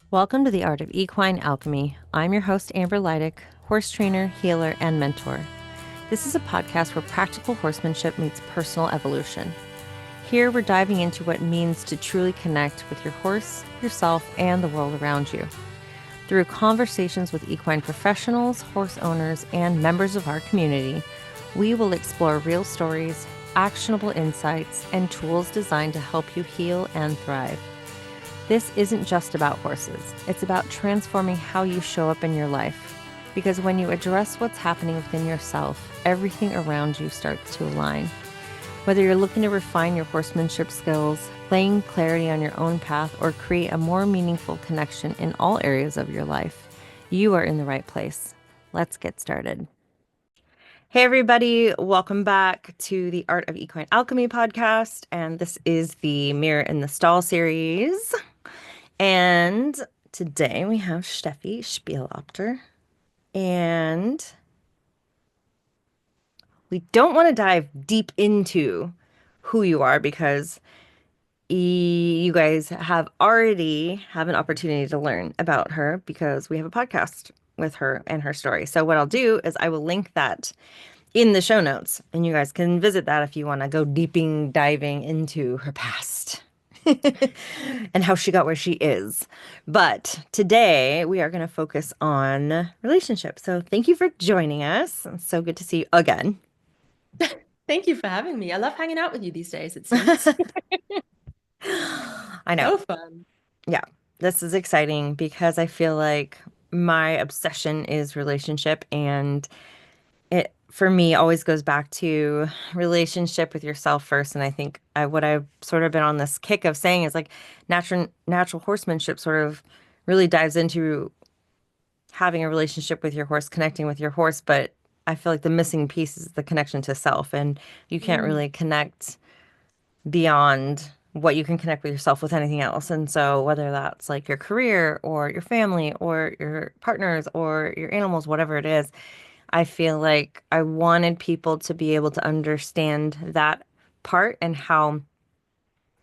Welcome to the Art of Equine Alchemy. I'm your host, Amber Leidick, horse trainer, healer, and mentor. This is a podcast where practical horsemanship meets personal evolution. Here, we're diving into what it means to truly connect with your horse, yourself, and the world around you. Through conversations with equine professionals, horse owners, and members of our community, we will explore real stories, actionable insights, and tools designed to help you heal and thrive. This isn't just about horses. It's about transforming how you show up in your life. Because when you address what's happening within yourself, everything around you starts to align. Whether you're looking to refine your horsemanship skills, gain clarity on your own path, or create a more meaningful connection in all areas of your life, you are in the right place. Let's get started. Hey, everybody. Welcome back to the Art of Equine Alchemy podcast. And this is the Mirror in the Stall series. And today we have Steffi Spielhaupter. And we don't want to dive deep into who you are because you guys have already have an opportunity to learn about her because we have a podcast with her and her story. So what I'll do is I will link that in the show notes, and you guys can visit that if you want to go diving into her past and how she got where she is. But today we are going to focus on relationships. So thank you for joining us. It's so good to see you again. Thank you for having me. I love hanging out with you these days, it seems. I know. So fun. Yeah, this is exciting because I feel like my obsession is relationship, and it for me always goes back to relationship with yourself first. And I think what I've sort of been on this kick of saying is like natural horsemanship sort of really dives into having a relationship with your horse, connecting with your horse. But I feel like the missing piece is the connection to self, and you can't Mm. really connect beyond what you can connect with yourself with anything else. And so whether that's like your career or your family or your partners or your animals, whatever it is, I feel like I wanted people to be able to understand that part and how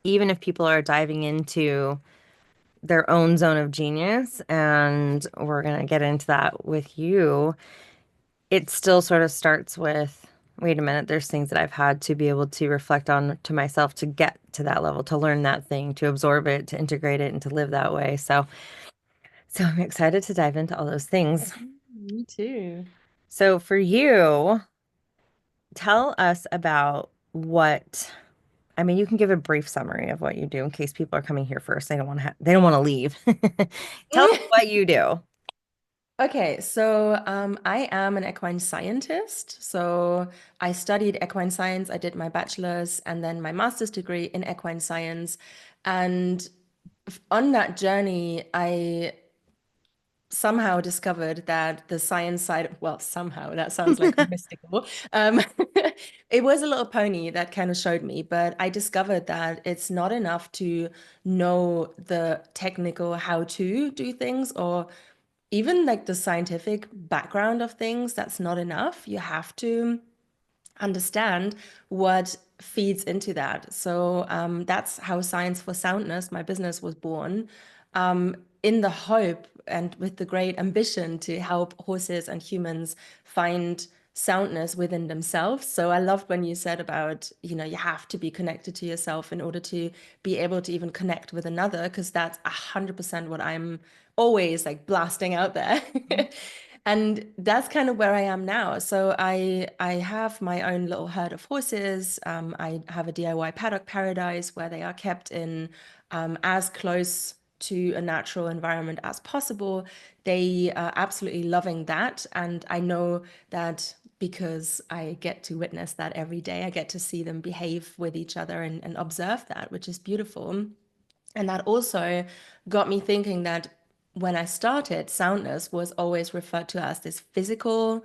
even if people are diving into their own zone of genius, and we're going to get into that with you, it still sort of starts with, wait a minute, there's things that I've had to be able to reflect on to myself to get to that level, to learn that thing, to absorb it, to integrate it, and to live that way. So I'm excited to dive into all those things. Me too. So for you, tell us about I mean, you can give a brief summary of what you do in case people are coming here first. They don't want to leave. Tell us what you do. Okay, so I am an equine scientist. So I studied equine science. I did my bachelor's and then my master's degree in equine science. And on that journey, I somehow discovered that the science side, well, somehow that sounds like mystical. Um, it was a little pony that kind of showed me, but I discovered that it's not enough to know the technical how to do things or even like the scientific background of things. That's not enough. You have to understand what feeds into that. So that's how Science for Soundness, my business, was born, in the hope and with the great ambition to help horses and humans find soundness within themselves. So I loved when you said about, you have to be connected to yourself in order to be able to even connect with another, because that's 100% what I'm always like blasting out there. And that's kind of where I am now. So I have my own little herd of horses. I have a DIY paddock paradise where they are kept in as close to a natural environment as possible. They are absolutely loving that. And I know that because I get to witness that every day. I get to see them behave with each other and observe that, which is beautiful. And that also got me thinking that when I started, soundness was always referred to as this physical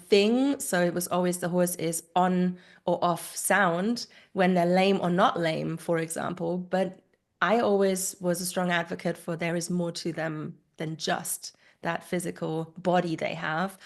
thing. So it was always the horse is on or off sound when they're lame or not lame, for example. But I always was a strong advocate for there is more to them than just that physical body they have,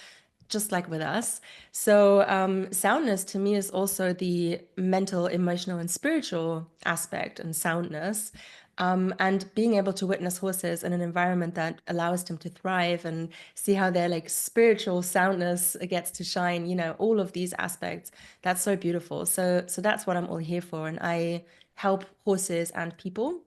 just like with us. So, soundness to me is also the mental, emotional, and spiritual aspect and soundness. And being able to witness horses in an environment that allows them to thrive and see how their like spiritual soundness gets to shine, all of these aspects, that's so beautiful. So that's what I'm all here for. And I help horses and people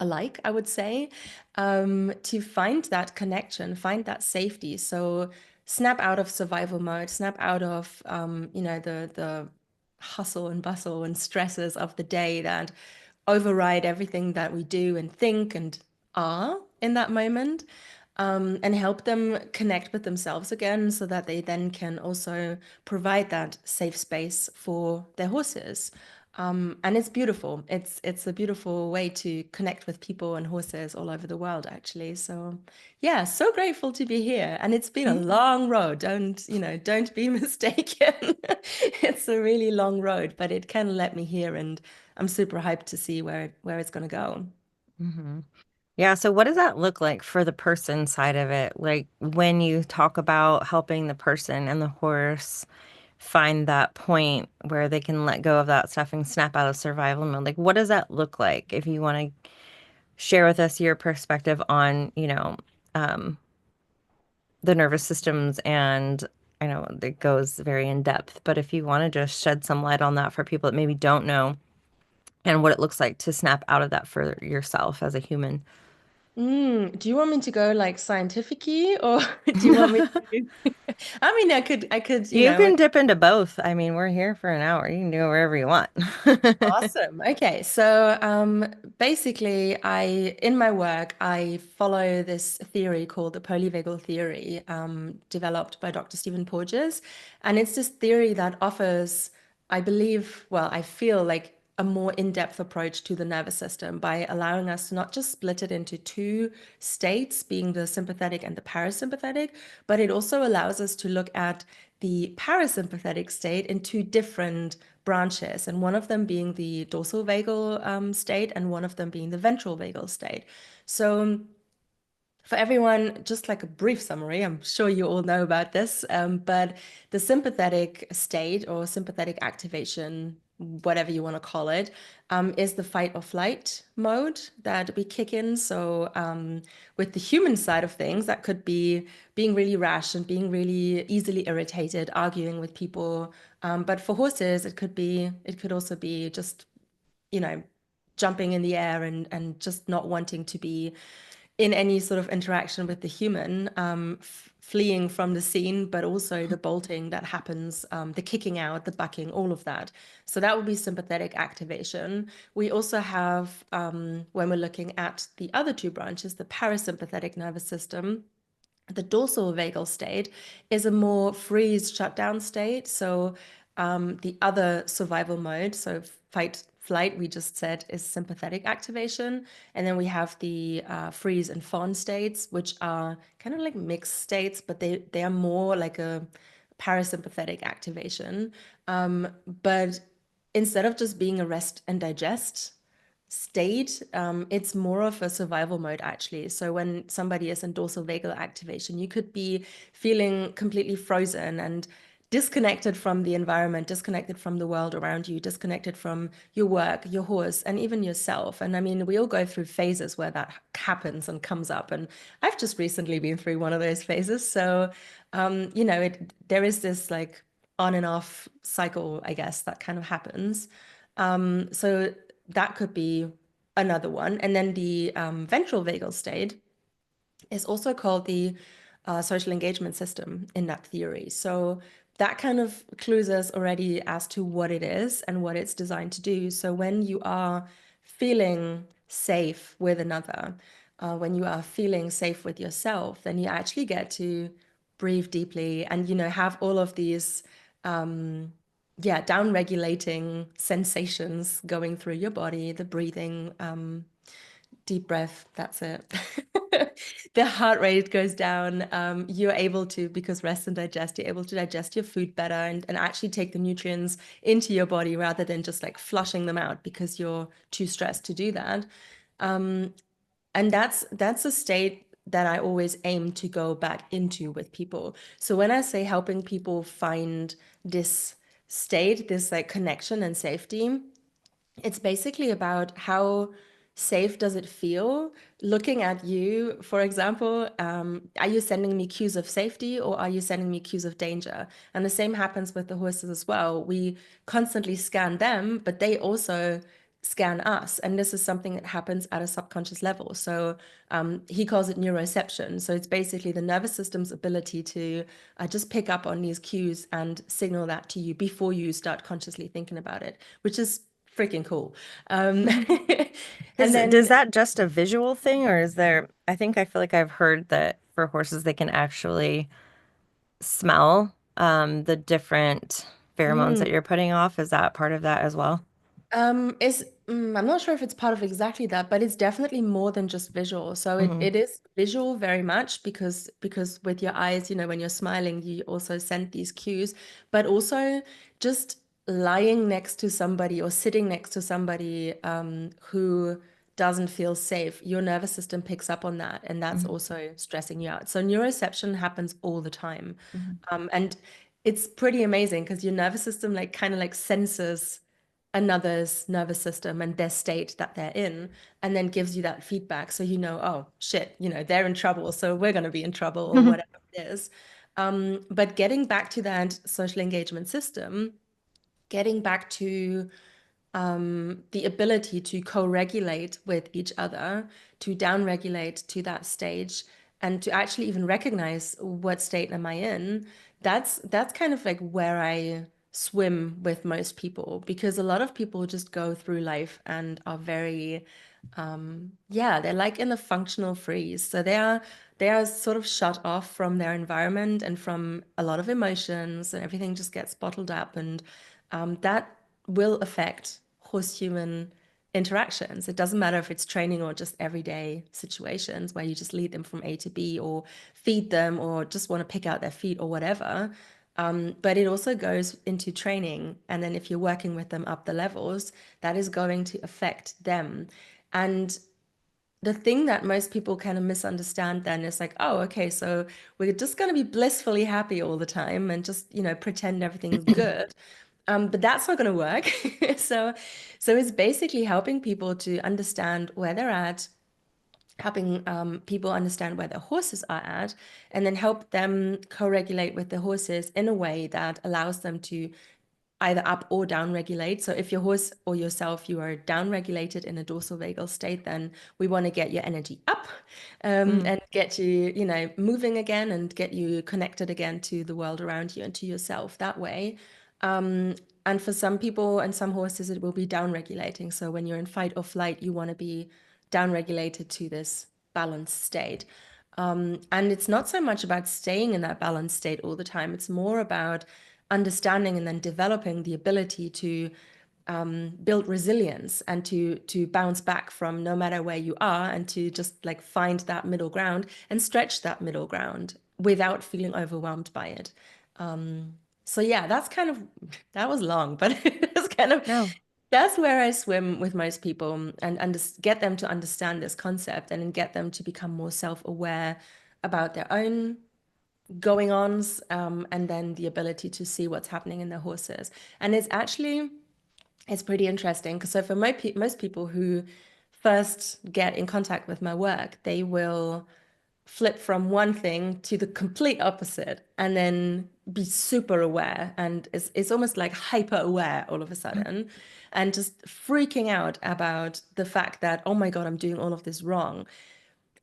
alike, I would say, to find that connection, find that safety. So snap out of survival mode, snap out of the hustle and bustle and stresses of the day that override everything that we do and think and are in that moment, and help them connect with themselves again so that they then can also provide that safe space for their horses. And it's beautiful. It's a beautiful way to connect with people and horses all over the world, actually. So, yeah, so grateful to be here. And it's been a long road. Don't be mistaken. It's a really long road, but it kind of led me here, and I'm super hyped to see where it's going to go. Hmm. Yeah, so what does that look like for the person side of it? Like when you talk about helping the person and the horse find that point where they can let go of that stuff and snap out of survival mode, like what does that look like? If you want to share with us your perspective on, um, the nervous systems, and I know it goes very in depth, but if you want to just shed some light on that for people that maybe don't know and what it looks like to snap out of that for yourself as a human. Do you want me to go like scientific-y, or do you want me to? I mean, I could, You can dip into both. I mean, we're here for an hour. You can go wherever you want. Awesome. Okay. So basically, in my work, I follow this theory called the Polyvagal Theory, developed by Dr. Stephen Porges. And it's this theory that offers, I believe, well, I feel like a more in-depth approach to the nervous system by allowing us to not just split it into two states, being the sympathetic and the parasympathetic, but it also allows us to look at the parasympathetic state in two different branches, and one of them being the dorsal vagal state, and one of them being the ventral vagal state. So for everyone, just like a brief summary, I'm sure you all know about this, but the sympathetic state or sympathetic activation, whatever you want to call it, is the fight or flight mode that we kick in. So with the human side of things, that could be being really rash and being really easily irritated, arguing with people. But for horses, it could also be just, you know, jumping in the air and just not wanting to be in any sort of interaction with the human, fleeing from the scene, but also the bolting that happens, the kicking out, the bucking, all of that. So that would be sympathetic activation. We also have, when we're looking at the other two branches, the parasympathetic nervous system, the dorsal vagal state is a more freeze shutdown state. So the other survival mode, so fight, flight, we just said, is sympathetic activation. And then we have the freeze and fawn states, which are kind of like mixed states, but they are more like a parasympathetic activation. But instead of just being a rest and digest state, it's more of a survival mode, actually. So when somebody is in dorsal vagal activation, you could be feeling completely frozen and disconnected from the environment, disconnected from the world around you, disconnected from your work, your horse, and even yourself. And I mean, we all go through phases where that happens and comes up. And I've just recently been through one of those phases. So, there is this like on and off cycle, I guess, that kind of happens. So that could be another one. And then the ventral vagal state is also called the social engagement system in that theory. So that kind of clues us already as to what it is and what it's designed to do. So when you are feeling safe with another, when you are feeling safe with yourself, then you actually get to breathe deeply and, have all of these down regulating sensations going through your body, the breathing, deep breath, that's it. The heart rate goes down. You're able to, because rest and digest, you're able to digest your food better and actually take the nutrients into your body rather than just like flushing them out because you're too stressed to do that. And that's a state that I always aim to go back into with people. So when I say helping people find this state, this like connection and safety, it's basically about how safe does it feel? Looking at you, for example, are you sending me cues of safety or are you sending me cues of danger? And the same happens with the horses as well. We constantly scan them, but they also scan us. And this is something that happens at a subconscious level. So he calls it neuroception. So it's basically the nervous system's ability to just pick up on these cues and signal that to you before you start consciously thinking about it, which is freaking cool. Um, and Does then that just a visual thing, or is there, I feel like I've heard that for horses they can actually smell the different pheromones that mm, you're putting off. Is that part of that as well? I'm not sure if it's part of exactly that, but it's definitely more than just visual. So it, Hmm. it is visual very much because with your eyes, when you're smiling, you also send these cues, but also just lying next to somebody or sitting next to somebody who doesn't feel safe, your nervous system picks up on that, and that's Hmm. also stressing you out. So neuroception happens all the time, Hmm. and it's pretty amazing because your nervous system like kind of like senses another's nervous system and their state that they're in, and then gives you that feedback. So oh shit, they're in trouble, so we're going to be in trouble or whatever it is. But getting back to that social engagement system, getting back to the ability to co-regulate with each other, to down-regulate to that stage, and to actually even recognize what state am I in. That's kind of like where I swim with most people, because a lot of people just go through life and are very yeah, they're like in a functional freeze. So they are sort of shut off from their environment and from a lot of emotions, and everything just gets bottled up. And that will affect horse-human interactions. It doesn't matter if it's training or just everyday situations where you just lead them from A to B or feed them or just want to pick out their feet or whatever. But it also goes into training. And then if you're working with them up the levels, that is going to affect them. And the thing that most people kind of misunderstand then is like, oh, okay, so we're just going to be blissfully happy all the time and just, pretend everything's good. But that's not going to work. So, so it's basically helping people to understand where they're at, helping people understand where their horses are at, and then help them co-regulate with the horses in a way that allows them to either up or down regulate. So if your horse or yourself, you are down regulated in a dorsal vagal state, then we want to get your energy up Hmm. and get you, moving again and get you connected again to the world around you and to yourself that way. And for some people and some horses, it will be down regulating. So when you're in fight or flight, you want to be down regulated to this balanced state. And it's not so much about staying in that balanced state all the time. It's more about understanding and then developing the ability to build resilience and to bounce back from no matter where you are, and to just like find that middle ground and stretch that middle ground without feeling overwhelmed by it. So yeah, that's kind of that was long, but it's kind of No. that's where I swim with most people, and get them to understand this concept and then get them to become more self-aware about their own going ons, and then the ability to see what's happening in their horses. And it's pretty interesting because so for most people who first get in contact with my work, they will flip from one thing to the complete opposite and then be super aware, and it's almost like hyper aware all of a sudden, and just freaking out about the fact that, oh my God, I'm doing all of this wrong.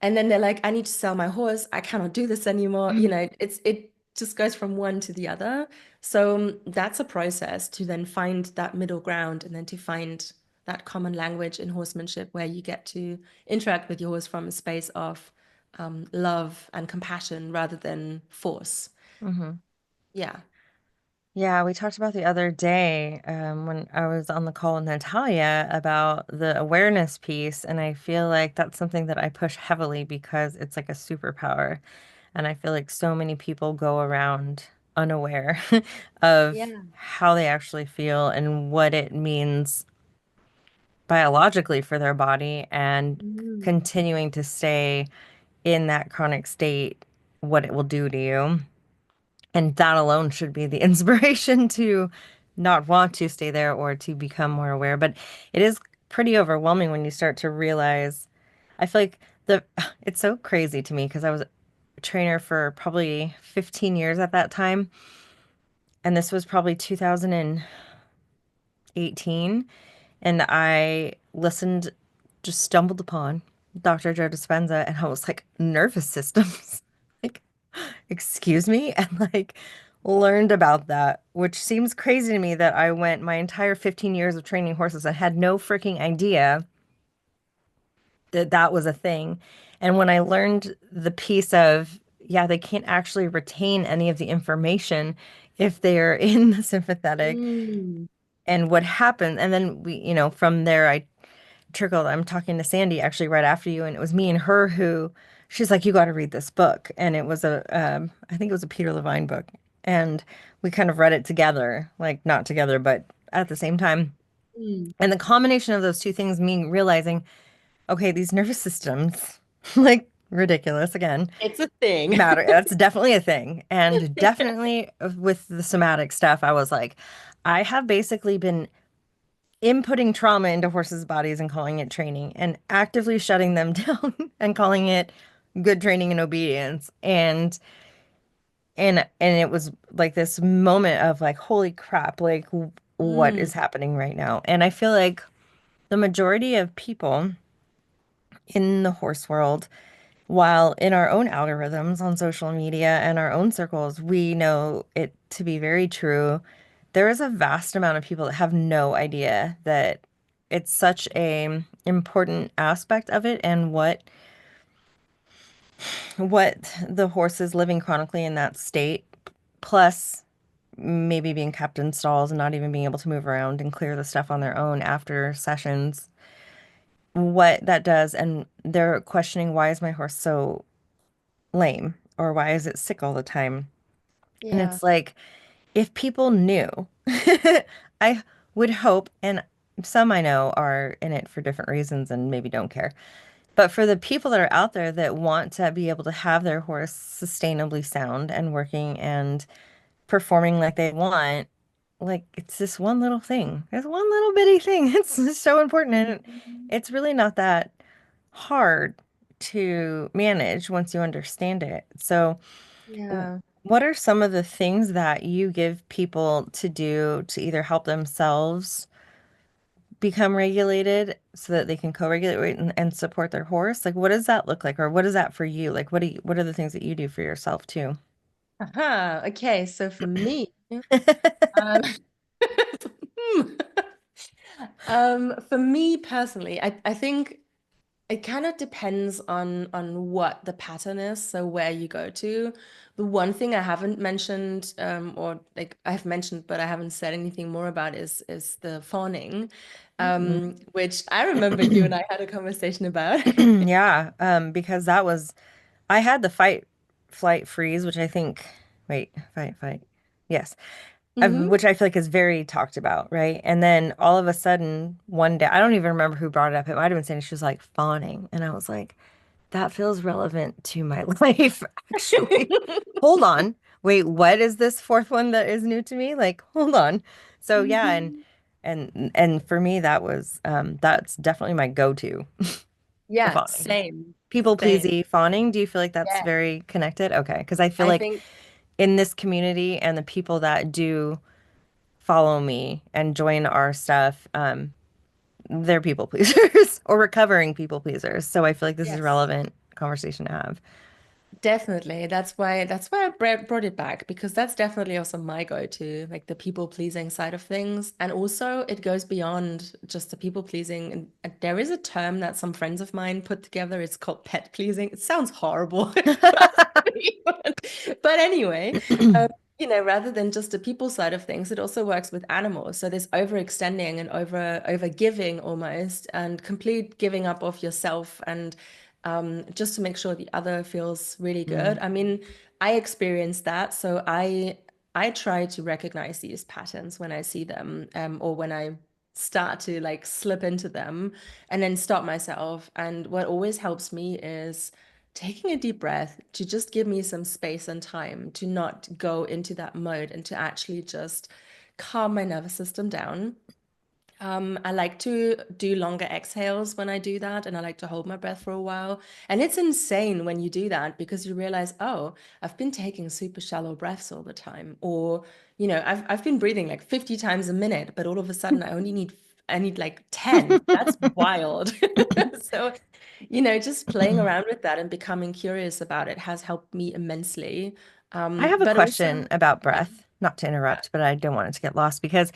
And then they're like, I need to sell my horse. I cannot do this anymore. It just goes from one to the other. So that's a process to then find that middle ground, and then to find that common language in horsemanship where you get to interact with your horse from a space of love and compassion rather than force. Hmm. Yeah. Yeah, we talked about the other day when I was on the call with Natalia about the awareness piece, and I feel like that's something that I push heavily because it's like a superpower. And I feel like so many people go around unaware of Yeah. how they actually feel and what it means biologically for their body, and Mm. continuing to stay in that chronic state, what it will do to you. And that alone should be the inspiration to not want to stay there or to become more aware. But it is pretty overwhelming when you start to realize. I feel like the it's so crazy to me because I was a trainer for probably 15 years at that time, and this was probably 2018, and I listened, just stumbled upon Dr. Joe Dispenza, and I was like, nervous systems. Like, excuse me? And like learned about that, which seems crazy to me that I went my entire 15 years of training horses and had no freaking idea that that was a thing. And when I learned the piece of, yeah, they can't actually retain any of the information if they're in the sympathetic Mm, and what happened. And then from there, I trickled. I'm talking to Sandy actually right after you, and it was me and her who she's like, you got to read this book. And it was I think it was a Peter Levine book. And we kind of read it together, like not together, but at the same time. mm. And the combination of those two things, me realizing, okay, these nervous systems, like ridiculous again, It's a thing. matter. That's definitely a thing. And definitely with the somatic stuff, I was like, I have basically been inputting trauma into horses' bodies and calling it training and actively shutting them down and calling it good training and obedience. And it was like this moment of like, holy crap, like what Mm, is happening right now? And I feel like the majority of people in the horse world, while in our own algorithms on social media and our own circles, we know it to be very true. There is a vast amount of people that have no idea that it's such a important aspect of it and what the horse is living chronically in that state, plus maybe being kept in stalls and not even being able to move around and clear the stuff on their own after sessions, what that does. And they're questioning, why is my horse so lame? Or why is it sick all the time? And yeah. it's like, if people knew, I would hope, and some I know are in it for different reasons and maybe don't care. But for the people that are out there that want to be able to have their horse sustainably sound and working and performing like they want, like it's this one little thing. It's one little bitty thing. It's just so important. And Mhm. it's really not that hard to manage once you understand it. So, Yeah. what are some of the things that you give people to do to either help themselves become regulated so that they can co-regulate and support their horse? Like, what does that look like? Or what is that for you? Like, what are the things that you do for yourself too? Aha. Okay. So for me, um, for me personally, I think it kind of depends on what the pattern is, so where you go to. The one thing I haven't mentioned, or like I've mentioned, but I haven't said anything more about is the fawning, which I remember you and I had a conversation about. Yeah, because I had the fight, flight, freeze, which I think, wait, fight, fight. Yes. Hmm. Which I feel like is very talked about, right? And then all of a sudden, one day, I don't even remember who brought it up. It might have been Sandy. She was like fawning. And I was like, that feels relevant to my life, actually. Hold on. Wait, what is this fourth one that is new to me? Like, hold on. So yeah, Hmm. and for me that's definitely my go-to, the Yeah, fawning. same, People same. pleasy fawning. Do you feel like that's Yeah, very connected? Okay, because I feel I like think in this community and the people that do follow me and join our stuff, they're people pleasers or recovering people pleasers. So I feel like this is a yes. relevant conversation to have. Definitely. That's why I brought it back because that's definitely also my go-to, like the people pleasing side of things. And also it goes beyond just the people pleasing. And there is a term that some friends of mine put together. It's called pet pleasing. It sounds horrible, personally, but anyway, um, rather than just the people side of things, it also works with animals. So there's overextending and over giving almost, and complete giving up of yourself and just to make sure the other feels really good. Mm. I mean, I experienced that, so I try to recognize these patterns when I see them, or when I start to like slip into them, and then stop myself. And what always helps me is taking a deep breath to just give me some space and time to not go into that mode and to actually just calm my nervous system down I like to do longer exhales when I do that, and I like to hold my breath for a while. And it's insane when you do that because you realize, oh, I've been taking super shallow breaths all the time, or I've been breathing like 50 times a minute, but all of a sudden I need like 10. That's wild. So, just playing around with that and becoming curious about it has helped me immensely. I have a But also, question about yeah. breath, not to interrupt, but I don't want it to get lost because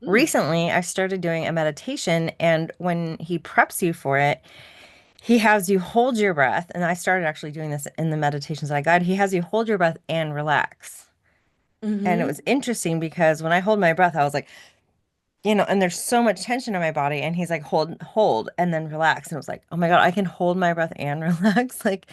Mm. recently I started doing a meditation, and when he preps you for it, he has you hold your breath. And I started actually doing this in the meditations I guide. He has you hold your breath and relax. And it Mm-hmm. was interesting because when I hold my breath, I was like, and there's so much tension in my body. And he's like, hold, and then relax. And it was like, oh my God, I can hold my breath and relax. Like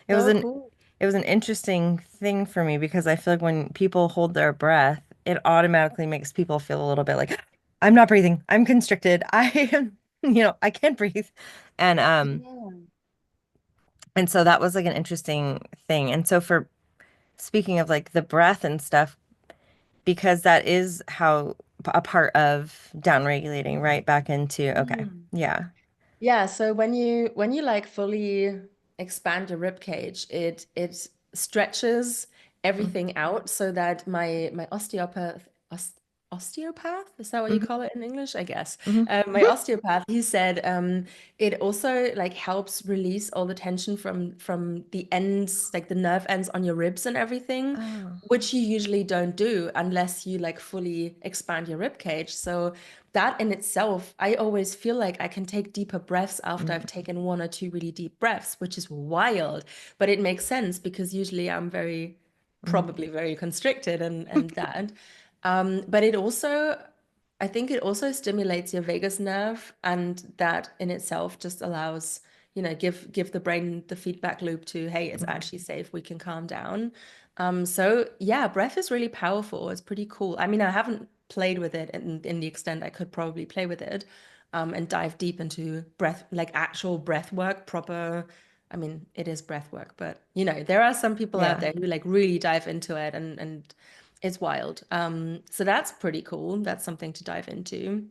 it was So an cool. it was an interesting thing for me because I feel like when people hold their breath, it automatically makes people feel a little bit like I'm not breathing. I'm constricted. I am, I can't breathe. And Yeah. and so that was like an interesting thing. And so for speaking of like the breath and stuff, because that is how a part of down regulating right back into okay. Mm. Yeah. Yeah, so when you like fully expand your rib cage, it stretches everything out so that my osteopath, is that what you Mm-hmm. call it in English? I guess. Hmm. My osteopath, he said it also like helps release all the tension from the ends, like the nerve ends on your ribs and everything, Oh. which you usually don't do unless you like fully expand your rib cage. So that in itself, I always feel like I can take deeper breaths after I've Mm-hmm. taken one or two really deep breaths, which is wild. But it makes sense because usually I'm probably very constricted and that. But it also, I think it also stimulates your vagus nerve, and that in itself just allows, give the brain the feedback loop to, hey, it's Mm-hmm. actually safe, we can calm down. So yeah, breath is really powerful. It's pretty cool. I mean, I haven't played with it in the extent I could probably play with it, and dive deep into breath, like actual breath work, proper. I mean, it is breath work, but there are some people out Yeah. there who like really dive into it, and it's wild. So that's pretty cool. That's something to dive into.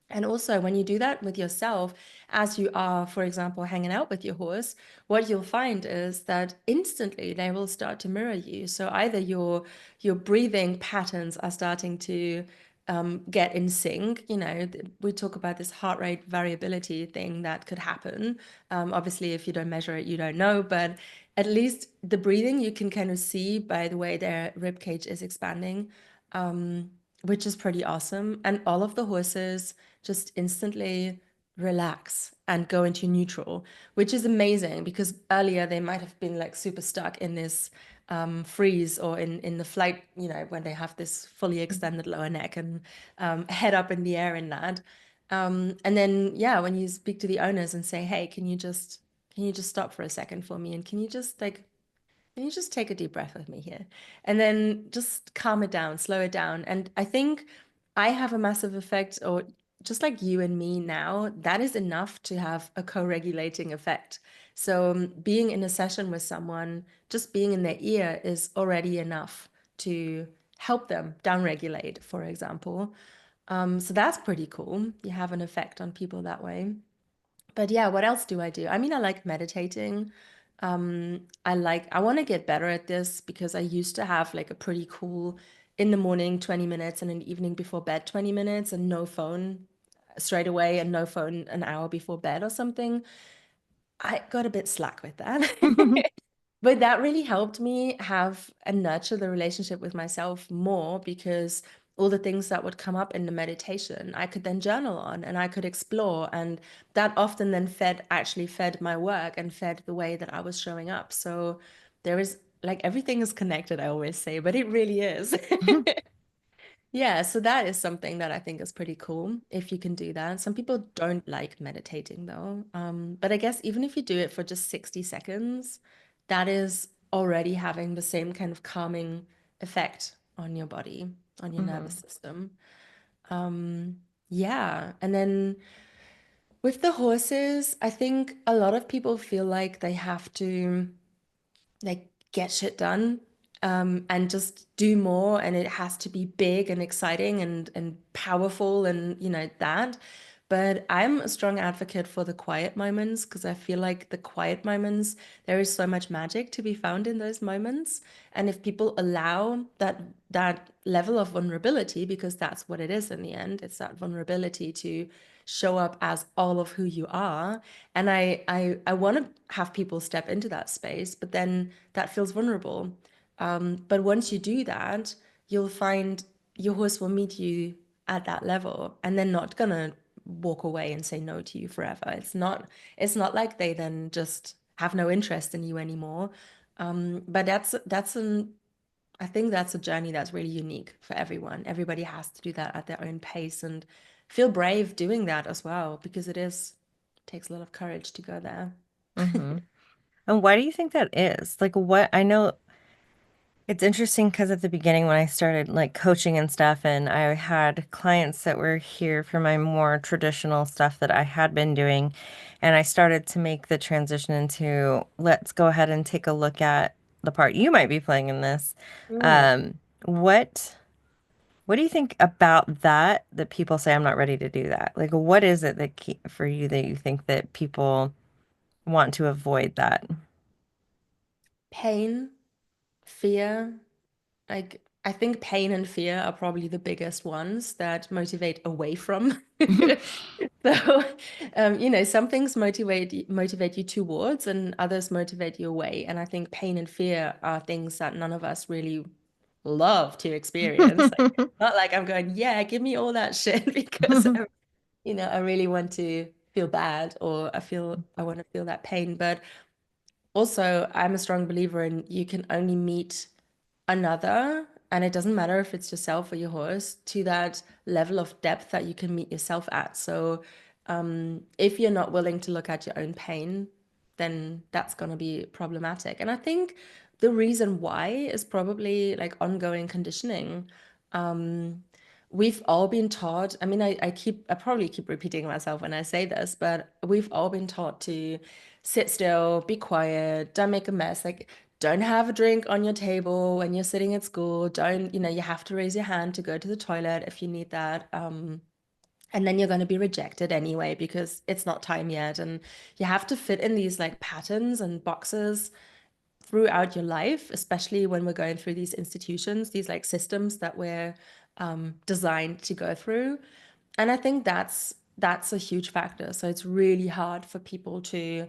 And also, when you do that with yourself, as you are, for example, hanging out with your horse, what you'll find is that instantly they will start to mirror you. So either your breathing patterns are starting to get in sync. We talk about this heart rate variability thing that could happen. Obviously, if you don't measure it, you don't know. But at least the breathing you can kind of see by the way their rib cage is expanding, which is pretty awesome. And all of the horses just instantly relax and go into neutral, which is amazing because earlier they might have been like super stuck in this freeze or in the flight, when they have this fully extended lower neck and head up in the air in that. And then, yeah, when you speak to the owners and say, hey, can you just stop for a second for me? And can you just take a deep breath with me here? And then just calm it down, slow it down. And I think I have a massive effect, or just like you and me now, that is enough to have a co-regulating effect. So being in a session with someone, just being in their ear is already enough to help them downregulate, for example. So that's pretty cool. You have an effect on people that way. But yeah, what else do I do? I mean, I like meditating. I want to get better at this because I used to have like a pretty cool in the morning 20 minutes and an evening before bed 20 minutes and no phone straight away and no phone an hour before bed or something. I got a bit slack with that. But that really helped me have and nurture the relationship with myself more because all the things that would come up in the meditation, I could then journal on and I could explore. And that often then actually fed my work and fed the way that I was showing up. So there is like everything is connected, I always say, but it really is. Yeah, so that is something that I think is pretty cool if you can do that. Some people don't like meditating though. But I guess even if you do it for just 60 seconds, that is already having the same kind of calming effect on your body, on your nervous Hmm. system. Yeah, and then with the horses, I think a lot of people feel like they have to like get shit done and just do more, and it has to be big and exciting and powerful and that. But I'm a strong advocate for the quiet moments because I feel like the quiet moments, there is so much magic to be found in those moments. And if people allow that level of vulnerability, because that's what it is in the end, it's that vulnerability to show up as all of who you are. And I want to have people step into that space, but then that feels vulnerable. But once you do that, you'll find your horse will meet you at that level, and they're not gonna walk away and say no to you forever. It's not like they then just have no interest in you anymore. But I think that's a journey that's really unique for everyone. Everybody has to do that at their own pace and feel brave doing that as well, because takes a lot of courage to go there. Hmm. And why do you think that is? Like, what I know it's interesting because at the beginning when I started like coaching and stuff, and I had clients that were here for my more traditional stuff that I had been doing, and I started to make the transition into let's go ahead and take a look at the part you might be playing in this. Mm. Um, what what do you think about that people say I'm not ready to do that? Like, what is it that for you that you think that people want to avoid that? Pain, fear, like I think pain and fear are probably the biggest ones that motivate away from. So, some things motivate you towards, and others motivate you away. And I think pain and fear are things that none of us really love to experience. Like, it's not like I'm going, yeah, give me all that shit because I really want to feel bad, or I want to feel that pain. But also, I'm a strong believer in you can only meet another, and it doesn't matter if it's yourself or your horse, to that level of depth that you can meet yourself at. So, if you're not willing to look at your own pain, then that's going to be problematic. And I think the reason why is probably like ongoing conditioning. We've all been taught, I mean, I probably keep repeating myself when I say this, but we've all been taught to sit still, be quiet, don't make a mess. Like, don't have a drink on your table when you're sitting at school. Don't, you have to raise your hand to go to the toilet if you need that. And then you're going to be rejected anyway because it's not time yet. And you have to fit in these like patterns and boxes throughout your life, especially when we're going through these institutions, these like systems that we're designed to go through. And I think that's a huge factor. So it's really hard for people to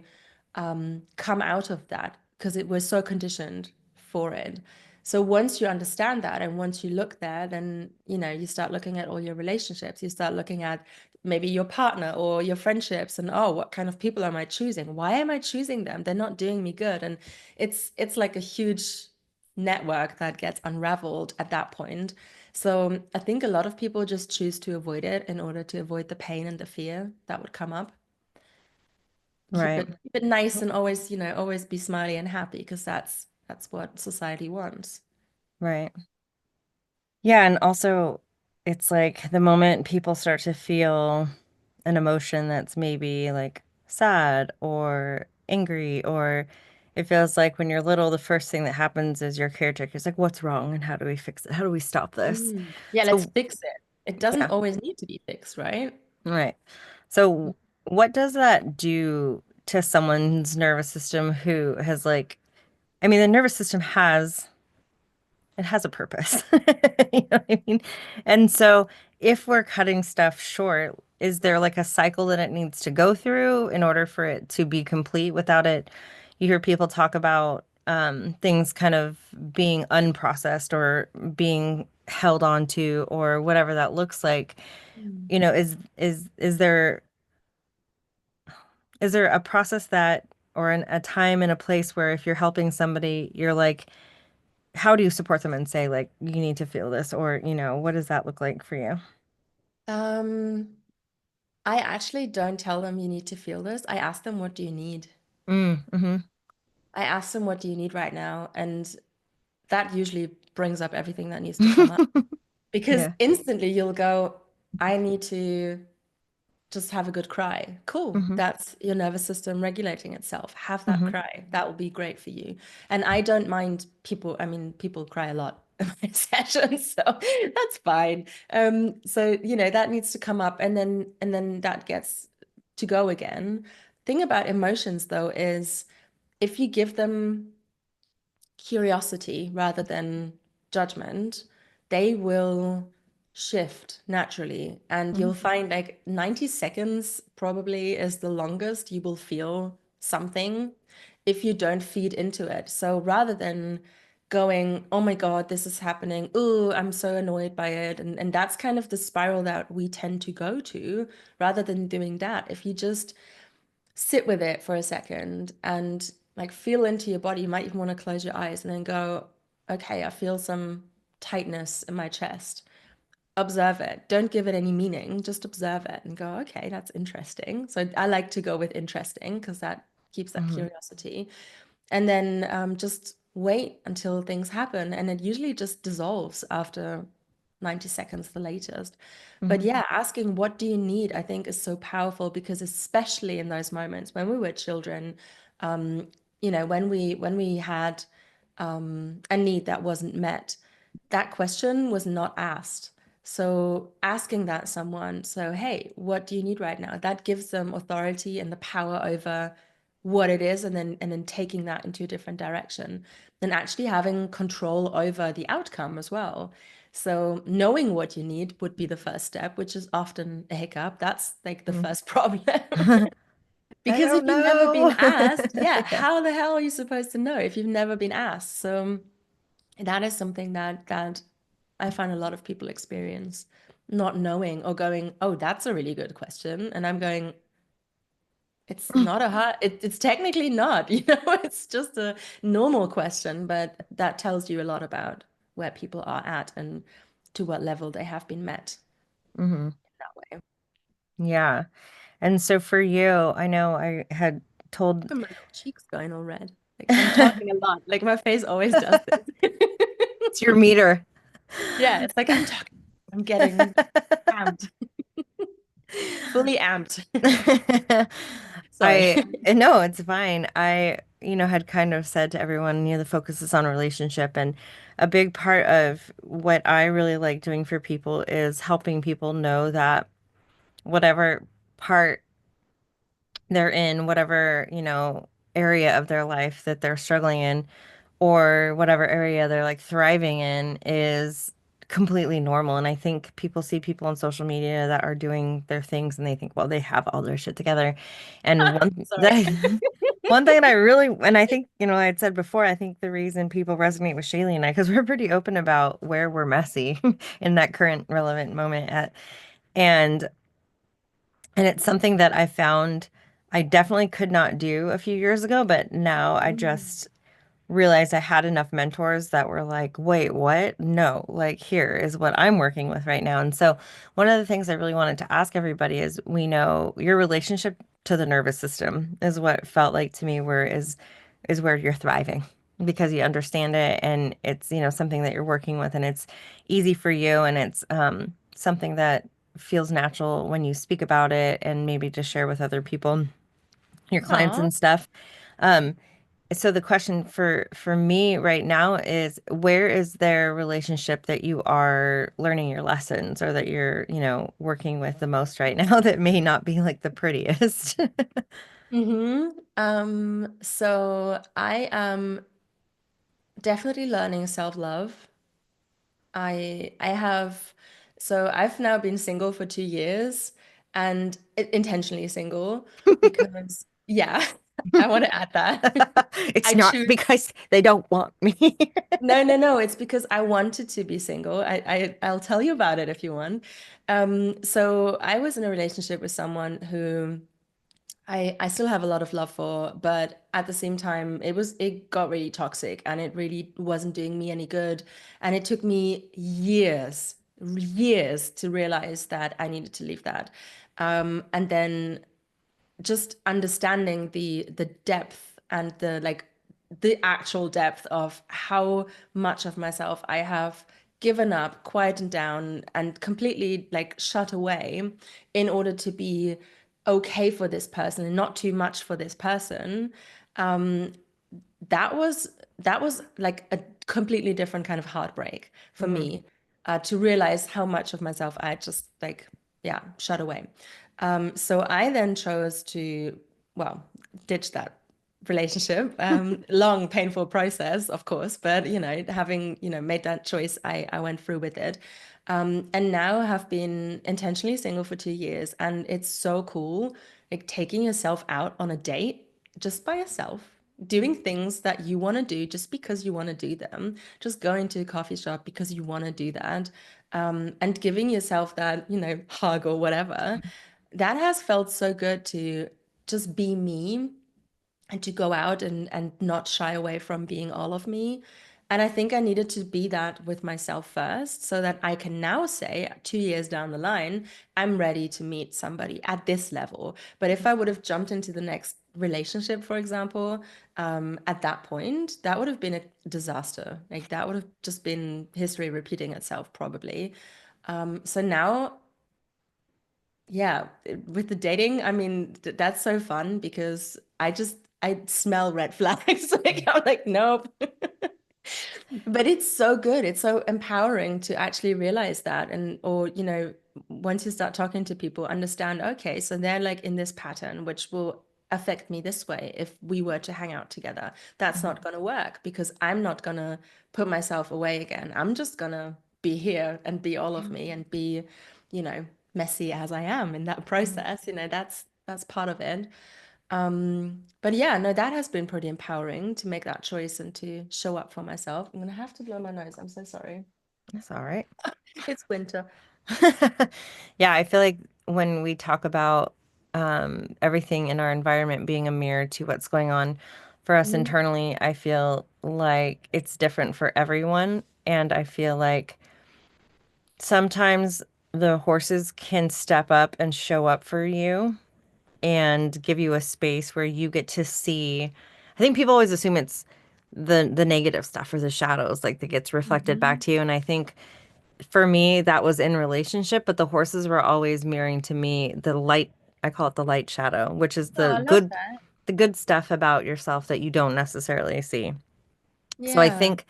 come out of that because we're so conditioned for it. So once you understand that and once you look there, then you start looking at all your relationships. You start looking at maybe your partner or your friendships, and oh, what kind of people am I choosing? Why am I choosing them? They're not doing me good. And it's like a huge network that gets unraveled at that point. So I think a lot of people just choose to avoid it in order to avoid the pain and the fear that would come up. keep Right, it keep it nice and always, always be smiley and happy because that's what society wants. right. Yeah, and also it's like the moment people start to feel an emotion that's maybe like sad or angry, or it feels like when you're little, the first thing that happens is your caretaker is like, what's wrong and how do we fix it? How do we stop this? Yeah, let's So, fix it. It doesn't yeah, always need to be fixed, right? right. So, what does that do to someone's nervous system who has like, I mean, the nervous system has it has a purpose. You know what I mean? And so if we're cutting stuff short, is there like a cycle that it needs to go through in order for it to be complete without it? You hear people talk about things kind of being unprocessed or being held on to or whatever that looks like. Mm. You know, is there a process that or a time and a place where if you're helping somebody, you're like, how do you support them and say like you need to feel this or what does that look like for you? Um, I actually don't tell them you need to feel this. I ask them, what do you need? Mm-hmm. I ask them, what do you need right now? And that usually brings up everything that needs to come up because Yeah. instantly you'll go, I need to just have a good cry. Cool. Hmm. That's your nervous system regulating itself. Have that Hmm. cry. That will be great for you. And I don't mind people, I mean, people cry a lot in my sessions, so that's fine. So that needs to come up and then that gets to go again. Thing about emotions though is if you give them curiosity rather than judgment, they will shift naturally. And you'll find like 90 seconds probably is the longest you will feel something if you don't feed into it. So rather than going, oh my God, this is happening. Oh, I'm so annoyed by it. And that's kind of the spiral that we tend to go to. Rather than doing that, if you just sit with it for a second and like feel into your body. You might even want to close your eyes and then go, okay, I feel some tightness in my chest. Observe it. Don't give it any meaning. Just observe it and go, okay, that's interesting. So I like to go with interesting because that keeps that Hmm. curiosity. And then just wait until things happen. And it usually just dissolves after 90 seconds, the latest. But Hmm. yeah, asking what do you need, I think is so powerful because especially in those moments when we were children, um, when we had a need that wasn't met, that question was not asked. So asking that someone, so hey, what do you need right now? That gives them authority and the power over what it is and then taking that into a different direction and actually having control over the outcome as well. So knowing what you need would be the first step, which is often a hiccup. That's like the first problem. I Because if don't you've never been know. asked, yeah, Yeah. how the hell are you supposed to know if you've never been asked? So that is something that I find a lot of people experience, not knowing or going, oh, that's a really good question. And I'm going, it's not a hard, it's technically not, it's just a normal question, but that tells you a lot about where people are at and to what level they have been met Hmm. that way. Yeah. And so for you, I know I had told And my little cheeks going all red. Like I'm talking a lot. Like my face always does this. it's your meter. Yeah, it's like I'm talking. I'm getting amped, fully amped. Sorry. I no, it's fine. I had kind of said to everyone, the focus is on relationship, and a big part of what I really like doing for people is helping people know that whatever part they're in, whatever, area of their life that they're struggling in, or whatever area they're like thriving in is completely normal. And I think people see people on social media that are doing their things and they think, well, they have all their shit together. And one Sorry. that one thing that I really, and I think, I had said before, I think the reason people resonate with Shaylee and I, because we're pretty open about where we're messy in that current relevant moment and and it's something that I found I definitely could not do a few years ago, but now I Mm. just realized I had enough mentors that were like, wait, what? No, like here is what I'm working with right now. And so one of the things I really wanted to ask everybody is we know your relationship to the nervous system is what felt like to me where is where you're thriving because you understand it and it's, something that you're working with and it's easy for you and it's something that feels natural when you speak about it and maybe just share with other people, your clients Aw. and stuff. Um, so the question for me right now is where is their relationship that you are learning your lessons or that you're, working with the most right now that may not be like the prettiest? So I am definitely learning self-love. I have so I've now been single for 2 years and intentionally single because yeah, I want to add that. It's I not choose because they don't want me. no, no, no. It's because I wanted to be single. I'll tell you about it if you want. So I was in a relationship with someone who I still have a lot of love for, but at the same time, it got really toxic and it really wasn't doing me any good. And it took me years to realize that I needed to leave that. And then just understanding the depth and the actual depth of how much of myself I have given up, quietened down, and completely like shut away in order to be okay for this person and not too much for this person, um, that was that was like a completely different kind of heartbreak for Mm-hmm. me, to realize how much of myself I just like, yeah, shut away. So I then chose to, well, ditch that relationship. Long, painful process, of course, but having made that choice, I went through with it. And now have been intentionally single for 2 years, and it's so cool, like taking yourself out on a date just by yourself, doing things that you want to do just because you want to do them, just going to a coffee shop because you want to do that, and giving yourself that, hug or whatever. That has felt so good to just be me and to go out and not shy away from being all of me. And I think I needed to be that with myself first so that I can now say 2 years down the line, I'm ready to meet somebody at this level. But if I would have jumped into the next relationship, for example, at that point, that would have been a disaster. Like that would have just been history repeating itself, probably. So now, yeah, with the dating, I mean, that's so fun because I smell red flags. Like I'm like, nope. But it's so good. It's so empowering to actually realize that. And, or, once you start talking to people, understand, okay, so they're like in this pattern, which will affect me this way if we were to hang out together. That's not going to work because I'm not going to put myself away again. I'm just going to be here and be all of me and be, messy as I am in that process. That's part of it. But yeah, no, that has been pretty empowering to make that choice and to show up for myself. I'm gonna have to blow my nose. I'm so sorry. That's all right. It's winter. Yeah, I feel like when we talk about everything in our environment being a mirror to what's going on for us Mhm. internally, I feel like it's different for everyone. And I feel like sometimes the horses can step up and show up for you and give you a space where you get to see. I think people always assume it's the negative stuff or the shadows like that gets reflected back Mhm. to you. And I think for me, that was in relationship, but the horses were always mirroring to me the light. I call it the light shadow, which is Oh, I love that. the good stuff about yourself that you don't necessarily see. So I Yeah. think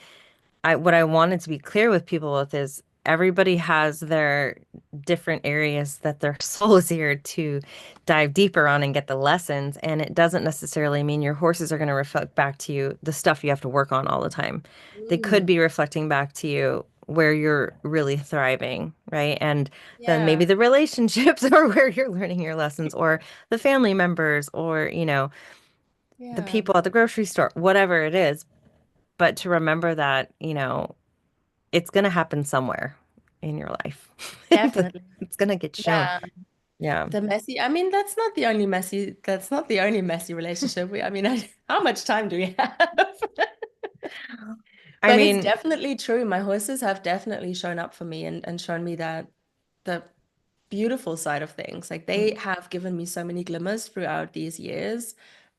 what I wanted to be clear with people with is everybody has their different areas that their soul is here to dive deeper on and get the lessons. And it doesn't necessarily mean your horses are going to reflect back to you the stuff you have to work on all the time. They could Mm. be reflecting back to you where you're really thriving, right? And then maybe Yeah. the relationships are where you're learning your lessons, or the family members, or, the Yeah. people at the grocery store, whatever it is. But to remember that, it's going to happen somewhere in your life. Definitely. It's going to get shown. Yeah. Yeah. The messy, I mean, that's not the only messy relationship. I mean, how much time do we have? I But it's mean, definitely true. My horses have definitely shown up for me and shown me that the beautiful side of things. Like they have given me so many glimmers throughout these years,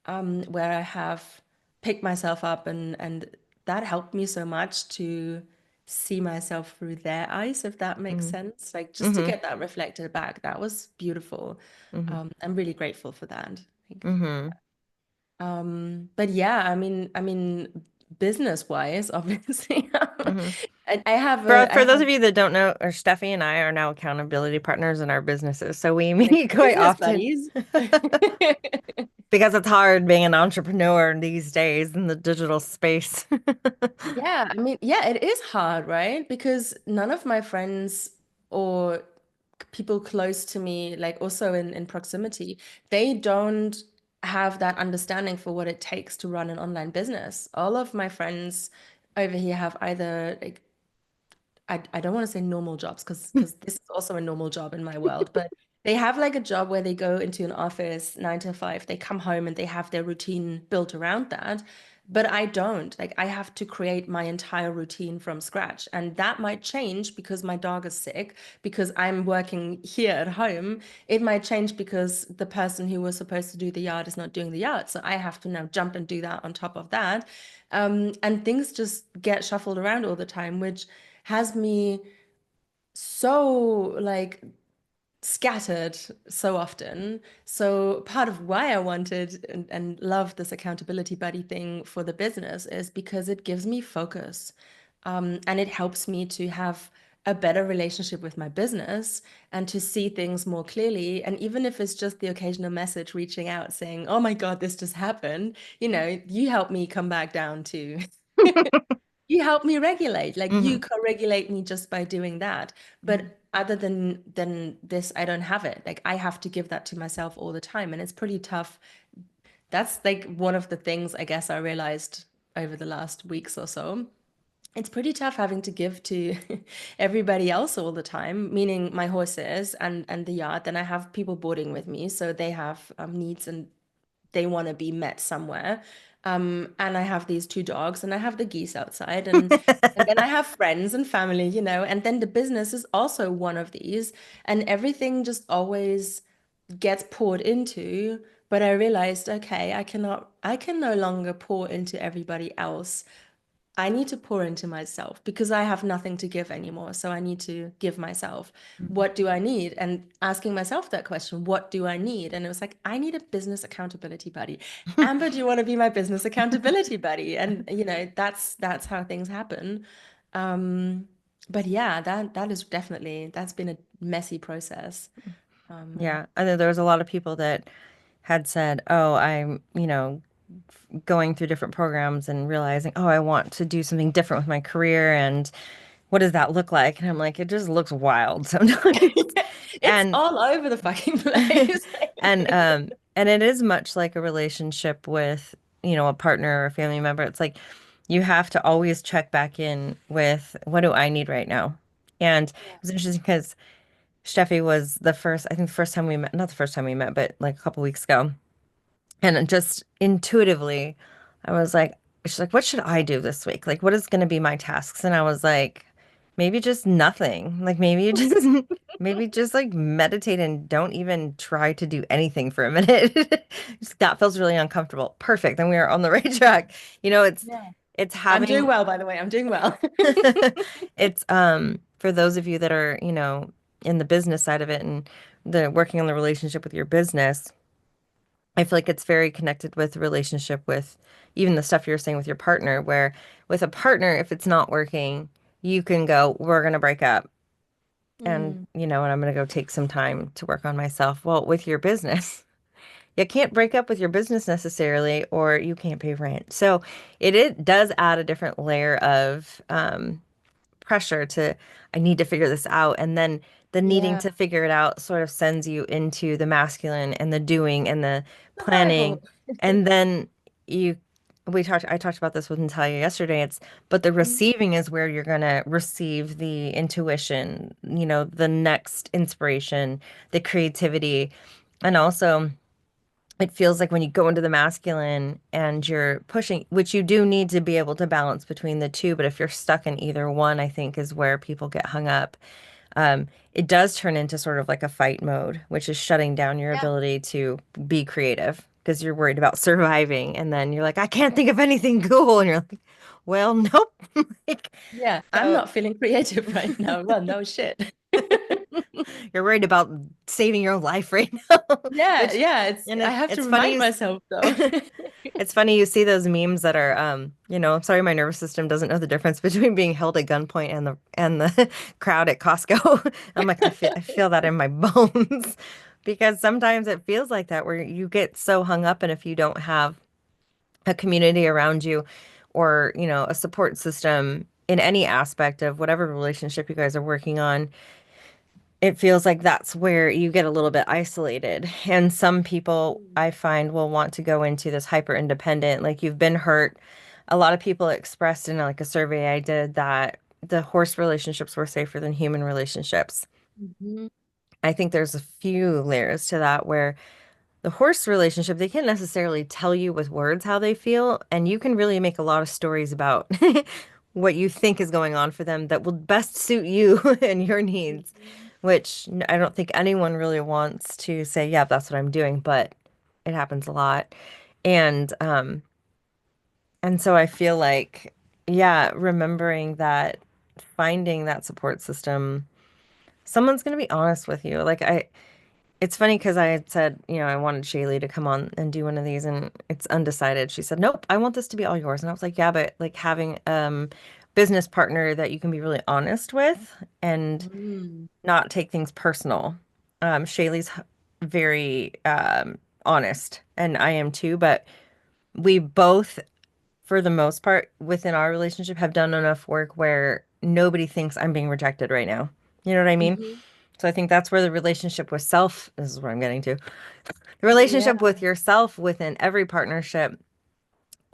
where I have picked myself up and that helped me so much to see myself through their eyes, if that makes mm-hmm, sense. Like just to mm-hmm, get that reflected back, that was beautiful. mm-hmm, I'm really grateful for that. Like, mm-hmm, but yeah, business wise, obviously, mm-hmm. I have For I those have of you that don't know, or Steffi and I are now accountability partners in our businesses, so we meet quite business often buddies. because it's hard being an entrepreneur these days in the digital space. Yeah, I mean, yeah, it is hard, right? Because none of my friends or people close to me, like also in proximity, they don't have that understanding for what it takes to run an online business. All of my friends over here have either like I don't want to say normal jobs because this is also a normal job in my world, but they have like a job where they go into an office 9 to 5, they come home and they have their routine built around that. But I don't. Like I have to create my entire routine from scratch. And that might change because my dog is sick, because I'm working here at home. It might change because the person who was supposed to do the yard is not doing the yard. So I have to now jump and do that on top of that. And things just get shuffled around all the time, which has me so like scattered so often. So part of why I wanted and love this accountability buddy thing for the business is because it gives me focus. And it helps me to have a better relationship with my business and to see things more clearly. And even if it's just the occasional message reaching out saying, oh my God, this just happened, you help me come back down to you help me regulate, like you Hmm. co-regulate me just by doing that. But other than this, I don't have it. Like I have to give that to myself all the time, and it's pretty tough. That's like one of the things I guess I realized over the last weeks or so. It's pretty tough having to give to everybody else all the time, meaning my horses and the yard. Then I have people boarding with me, so they have needs and they want to be met somewhere. And I have these two dogs and I have the geese outside and then I have friends and family, and then the business is also one of these and everything just always gets poured into. But I realized, okay, I can no longer pour into everybody else. I need to pour into myself because I have nothing to give anymore. So I need to give myself. What do I need? And asking myself that question, what do I need? And it was like, I need a business accountability buddy. Amber, do you want to be my business accountability buddy? And that's how things happen. Um, but yeah, that is definitely that's been a messy process. Um, Yeah, I know there was a lot of people that had said, "Oh, I'm, going through different programs and realizing, oh, I want to do something different with my career, and what does that look like?" And I'm like, it just looks wild sometimes. it's And all over the fucking place. and it is much like a relationship with, a partner or a family member. It's like you have to always check back in with what do I need right now? And it was interesting because Steffi was I think the first time we met, not the first time we met, but like a couple weeks ago. And just intuitively, I was like, she's like, what should I do this week? Like, what is going to be my tasks? And I was like, maybe just nothing. Like, maybe you just, maybe just like meditate and don't even try to do anything for a minute. That feels really uncomfortable. Perfect. Then we are on the right track. You know, Yeah. it's I'm doing having, well, by the way. I'm doing well. it's, for those of you that are, in the business side of it and the working on the relationship with your business. I feel like it's very connected with relationship with even the stuff you're saying with your partner, where with a partner, if it's not working, you can go, we're going to break up Mm, and I'm going to go take some time to work on myself. Well, with your business, you can't break up with your business necessarily, or you can't pay rent. So it does add a different layer of pressure to, I need to figure this out. And then the needing yeah. to figure it out sort of sends you into the masculine and the doing and the planning. Survival. And then you, I talked about this with Natalia yesterday. But the Mm, receiving is where you're going to receive the intuition, the next inspiration, the creativity. And also, it feels like when you go into the masculine and you're pushing, which you do need to be able to balance between the two, but if you're stuck in either one, I think is where people get hung up. It does turn into sort of like a fight mode, which is shutting down your yeah. ability to be creative because you're worried about surviving. And then you're like, I can't think of anything cool. And you're like, well, nope. Like, Yeah. I'm so not feeling creative right now. Well, no shit. you're worried about saving your own life right now, Yeah, which, yeah. and I have to it's funny remind myself though. it's funny you see those memes that are I'm sorry my nervous system doesn't know the difference between being held at gunpoint and the crowd at Costco. I'm like I feel that in my bones because sometimes it feels like that where you get so hung up and if you don't have a community around you or, a support system in any aspect of whatever relationship you guys are working on, it feels like that's where you get a little bit isolated. And some people I find will want to go into this hyper independent, like you've been hurt. A lot of people expressed in like a survey I did that the horse relationships were safer than human relationships. Mhm. I think there's a few layers to that where the horse relationship, they can't necessarily tell you with words how they feel, and you can really make a lot of stories about what you think is going on for them that will best suit you and your needs, which I don't think anyone really wants to say, yeah, that's what I'm doing, but it happens a lot. And so I feel like, yeah, remembering that finding that support system, someone's going to be honest with you. It's funny because I had said, I wanted Shaylee to come on and do one of these, and it's undecided. She said, "Nope, I want this to be all yours." And I was like, "Yeah, but like having business partner that you can be really honest with and Mm. not take things personal." Shaylee's very honest, and I am too, but we both, for the most part, within our relationship, have done enough work where nobody thinks I'm being rejected right now. You know what I mean? Hmm. So I think that's where the relationship with self, this is what I'm getting to. The Yeah. relationship with yourself within every partnership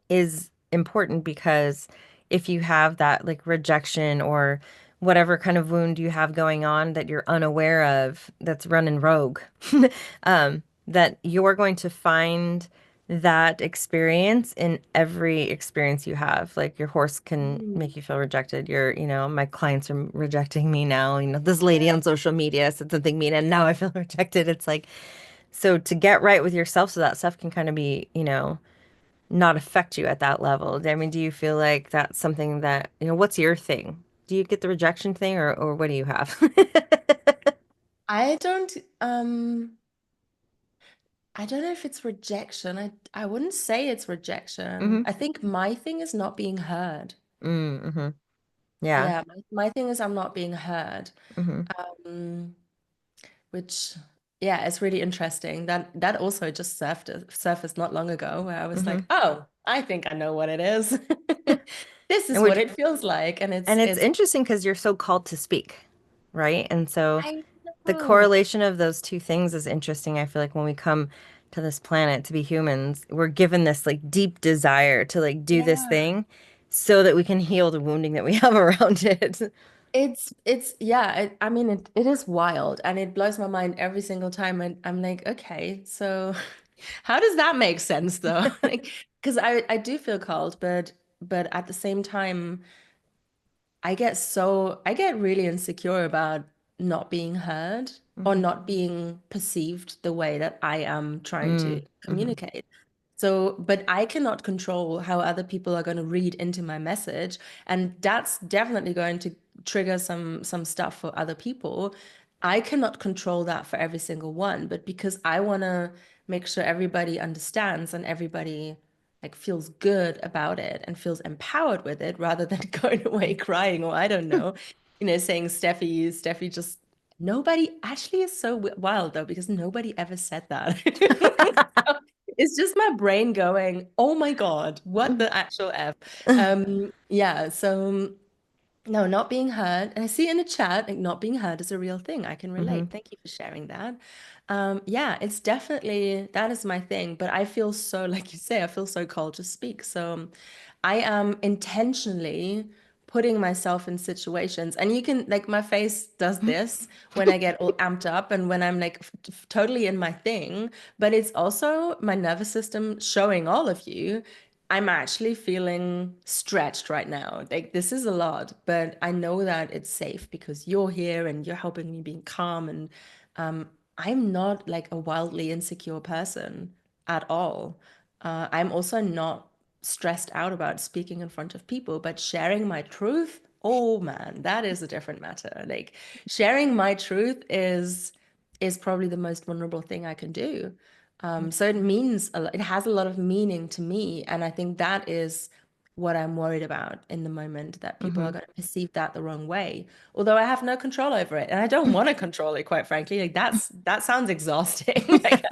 is important because if you have that like rejection or whatever kind of wound you have going on that you're unaware of that's running rogue, that you're going to find that experience in every experience you have. Like your horse can Mm. make you feel rejected. My clients are rejecting me now. This lady Yeah. on social media said something mean and now I feel rejected. It's like, so to get right with yourself so that stuff can kind of be, not affect you at that level. I mean, do you feel like that's something that, what's your thing? Do you get the rejection thing or what do you have? I don't um I don't know if it's rejection. I wouldn't say it's rejection. Mm-hmm. I think my thing is not being heard. Mm-hmm. Yeah. Yeah, my thing is I'm not being heard. Mm-hmm. Um, which yeah, it's really interesting. That also just surfaced not long ago where I was Mm-hmm. like, oh, I think I know what it is. This is And what which it feels like. And and it's it's interesting because you're so called to speak, right? And so I the know. correlation of those two things is interesting. I feel like when we come to this planet to be humans, we're given this like deep desire to like do this Yeah. thing so that we can heal the wounding that we have around it. It's yeah, I mean it is wild and it blows my mind every single time and I'm like, okay, so how does that make sense though? Like, because I do feel called, but at the same time I get really insecure about not being heard or Hmm. not being perceived the way that I am trying to Mm-hmm. communicate. So, but I cannot control how other people are going to read into my message, and that's definitely going to trigger some stuff for other people. I cannot control that for every single one, but because I want to make sure everybody understands and everybody like feels good about it and feels empowered with it rather than going away crying or I don't know, saying Steffi just nobody actually is so wild though because nobody ever said that. So it's just my brain going, oh my God, what the actual F? Yeah, so no, not being heard. And I see in the chat, like not being heard is a real thing. I can Hmm. relate. Thank you for sharing that. Yeah, it's definitely that is my thing. But I feel so, like you say, I feel so called to speak. So I am intentionally putting myself in situations, and you can like my face does this when I get all amped up and when I'm like totally in my thing. But it's also my nervous system showing all of you. I'm actually feeling stretched right now. Like this is a lot, but I know that it's safe because you're here and you're helping me being calm. And I'm not like a wildly insecure person at all. I'm also not stressed out about speaking in front of people, but sharing my truth, oh man, that is a different matter. Like sharing my truth is probably the most vulnerable thing I can do. So it means a lot, it has a lot of meaning to me. And I think that is what I'm worried about in the moment, that people are Hmm. going to perceive that the wrong way. Although I have no control over it. And I don't want to control it, quite frankly. Like that sounds exhausting. Like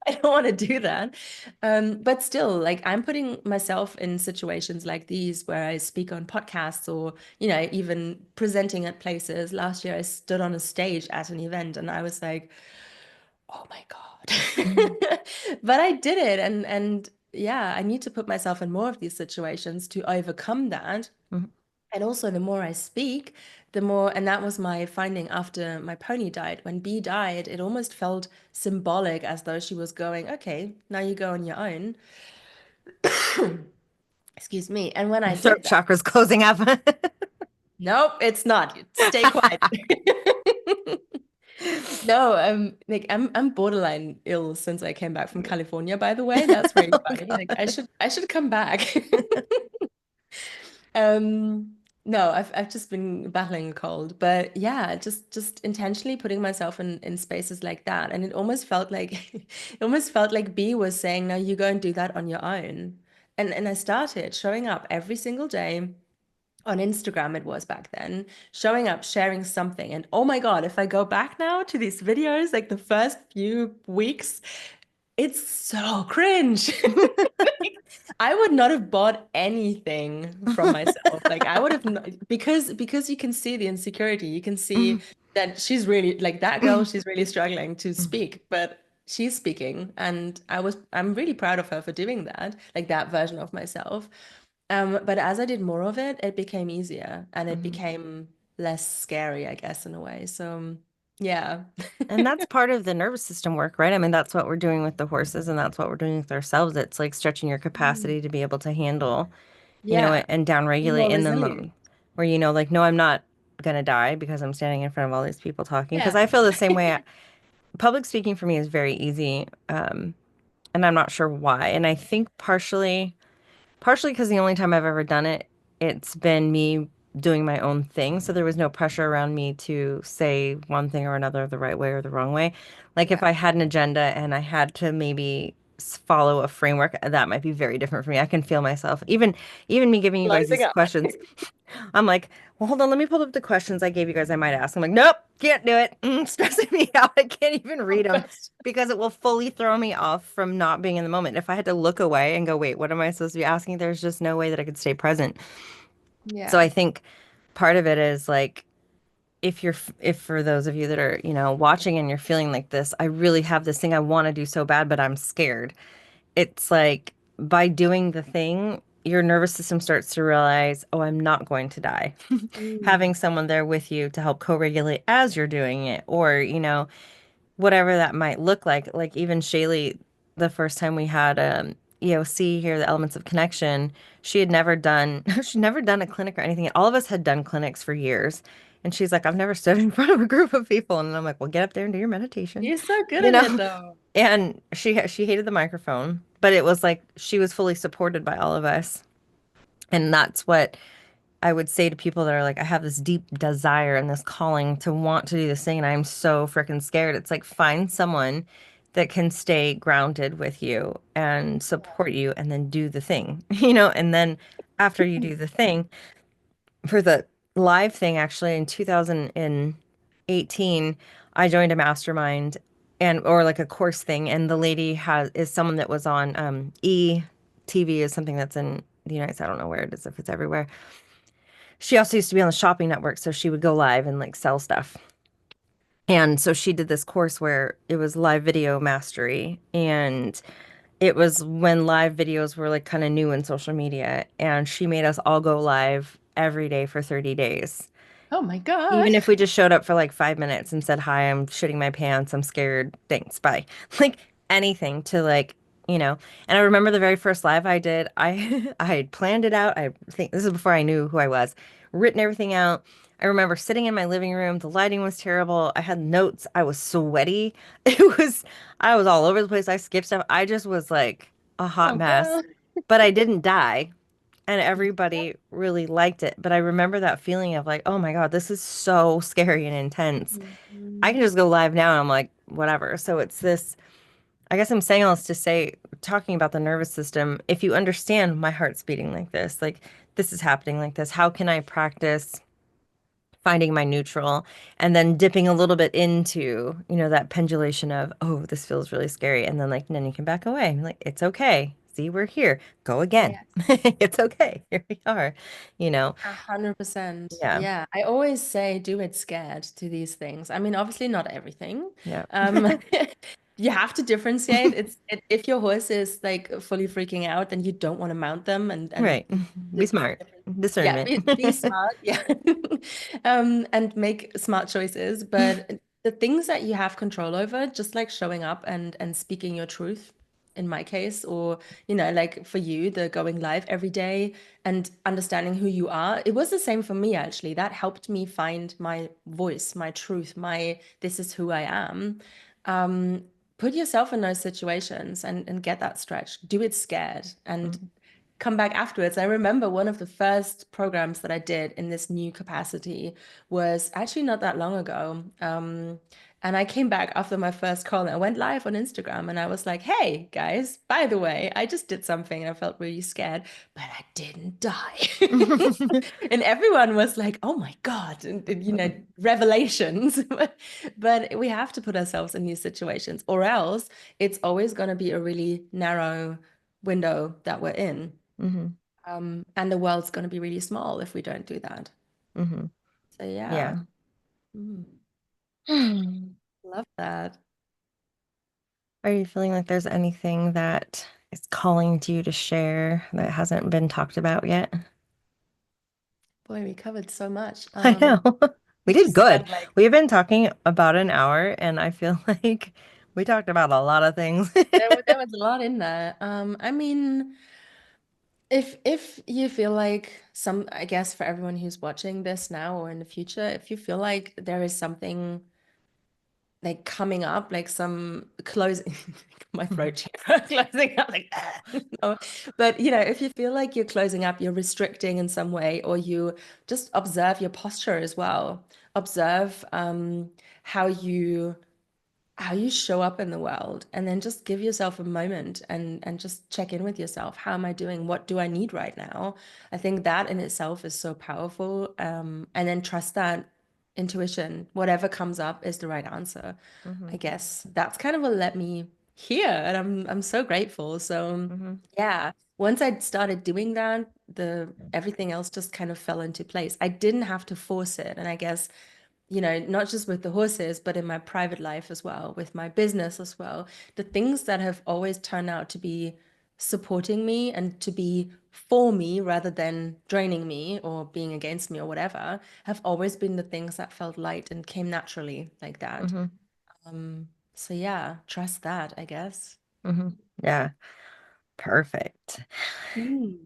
I don't want to do that. But still, like I'm putting myself in situations like these where I speak on podcasts or, even presenting at places. Last year I stood on a stage at an event and I was like, oh my God. But I did it and yeah, I need to put myself in more of these situations to overcome that. Hmm. And also the more I speak, the more, and that was my finding after my pony died. When B died, it almost felt symbolic as though she was going, okay, now you go on your own. Excuse me. And when I Your throat did that, chakra's closing up. nope, it's not. Stay quiet. No, like I'm borderline ill since I came back from California, by the way. That's really Oh funny. Like God. I should come back. Um, No, I've just been battling a cold, but yeah, just intentionally putting myself in spaces like that, and it almost felt like it almost felt like B was saying, "No, you go and do that on your own." And I started showing up every single day on Instagram. It was back then, showing up, sharing something, and oh my God, if I go back now to these videos, like the first few weeks, it's so cringe. I would not have bought anything from myself. Like I would have not, because you can see the insecurity. You can see that she's really like that girl, she's really struggling to speak, but she's speaking. And I'm really proud of her for doing that, like that version of myself. But as I did more of it, it became easier and it Mhm. became less scary, I guess, in a way. So yeah. And that's part of the nervous system work, right? I mean, that's what we're doing with the horses and that's what we're doing with ourselves. It's like stretching your Mm. capacity to be able to handle, Yeah. and Be downregulate more in the resilient. moment where, like, no, I'm not gonna die because I'm standing in front of all these people talking. Because Yeah. I feel the same way. Public speaking for me is very easy. And I'm not sure why. And I think partially because the only time I've ever done it, it's been me doing my own thing. So there was no pressure around me to say one thing or another the right way or the wrong way. Like if Yeah. I had an agenda and I had to maybe follow a framework, that might be very different for me. I can feel myself, even me giving you guys Closing these up. questions. I'm like, well, hold on, let me pull up the questions I gave you guys I might ask. I'm like, nope, can't do it. Stressing me out. I can't even read them because it will fully throw me off from not being in the moment. If I had to look away and go, wait, what am I supposed to be asking? There's just no way that I could stay present. So Yeah. I think part of it is like, if for those of you that are, watching and you're feeling like this, I really have this thing I want to do so bad, but I'm scared. It's like by doing the thing, your nervous system starts to realize, oh, I'm not going to die. Having Mm. someone there with you to help co-regulate as you're doing it, or, whatever that might look like. Like even Shaylee, the first time we had EOC here, the elements of connection, she had never done she'd never done a clinic or anything. All of us had done clinics for years. And she's like, I've never stood in front of a group of people. And I'm like, well, get up there and do your meditation, You're so good you at it know? though. And she hated the microphone, but it was like she was fully supported by all of us. And that's what I would say to people that are like, I have this deep desire and this calling to want to do this thing, and I'm so freaking scared. It's like find someone that can stay grounded with you and support you and then do the thing, and then after you do the thing, for the live thing, actually in 2018, I joined a mastermind or like a course thing, and the lady is someone that was on TV is something that's in the United States. I don't know where it is, if it's everywhere. She also used to be on the shopping network, so she would go live and like sell stuff. And so she did this course where it was live video mastery. And it was when live videos were like kind of new in social media. And she made us all go live every day for 30 days. Oh my God. Even if we just showed up for like 5 minutes and said, hi, I'm shitting my pants, I'm scared, thanks, bye. Like anything to like, And I remember the very first live I did, I had planned it out. I think this is before I knew who I was, written everything out. I remember sitting in my living room, the lighting was terrible. I had notes, I was sweaty. I was all over the place. I skipped stuff. I just was like a hot Oh mess. no. But I didn't die and everybody really liked it. But I remember that feeling of like, oh my God, this is so scary and intense. I Mhm. can just go live now and I'm like, whatever. So it's this, I guess I'm saying all this to say, talking about the nervous system, if you understand my heart's beating like this is happening like this, how can I practice finding my neutral and then dipping a little bit into, that pendulation of, oh, this feels really scary. And then like, then you can back away. And like, it's okay. See, we're here. Go again. Yes. It's okay. Here we are, you know. 100%. Yeah. Yeah. I always say do it scared to these things. I mean, obviously not everything. Yeah. Um, you have to differentiate. If your horse is like fully freaking out, then you don't want to mount them and Right. Be smart. yeah, Discernment. be smart. Yeah. And make smart choices. But the things that you have control over, just like showing up and speaking your truth in my case, or like for you, the going live every day and understanding who you are. It was the same for me, actually. That helped me find my voice, my truth, my this is who I am. Put yourself in those situations and get that stretch. Do it scared. And come back afterwards. I remember one of the first programs that I did in this new capacity was actually not that long ago. And I came back after my first call and I went live on Instagram and I was like, hey guys, by the way, I just did something and I felt really scared, but I didn't die. And everyone was like, oh my God, and revelations. But we have to put ourselves in these situations, or else it's always going to be a really narrow window that we're in. Hmm. And the world's going to be really small if we don't do that. Hmm. So yeah, Yeah. mm, Are love that. you feeling like there's anything that is calling to you to share that hasn't been talked about yet? Boy, we covered so much. I know. We We did just good. spent like, We've been talking about an hour, and I feel like we talked about a lot of things. there was a lot in there. I mean, if you feel like some, I guess for everyone who's watching this now or in the future, if you feel like there is something like coming up, like some closing, my throat chakra closing up, like, ah, no. But if you feel like you're closing up, you're restricting in some way, or you just observe your posture as well. Observe how you how you show up in the world, and then just give yourself a moment and just check in with yourself. How am I doing? What do I need right now? I think that in itself is so powerful. And then trust that intuition, whatever comes up is the right answer. I Hmm. guess that's kind of what led me here, and I'm so grateful. So Hmm. yeah, once I started doing that, the everything else just kind of fell into place. I didn't have to force it, and I guess not just with the horses, but in my private life as well, with my business as well. The things that have always turned out to be supporting me and to be for me rather than draining me or being against me or whatever have always been the things that felt light and came naturally like that. Hmm. So yeah, trust that, I guess. Hmm. Yeah, perfect. Mm.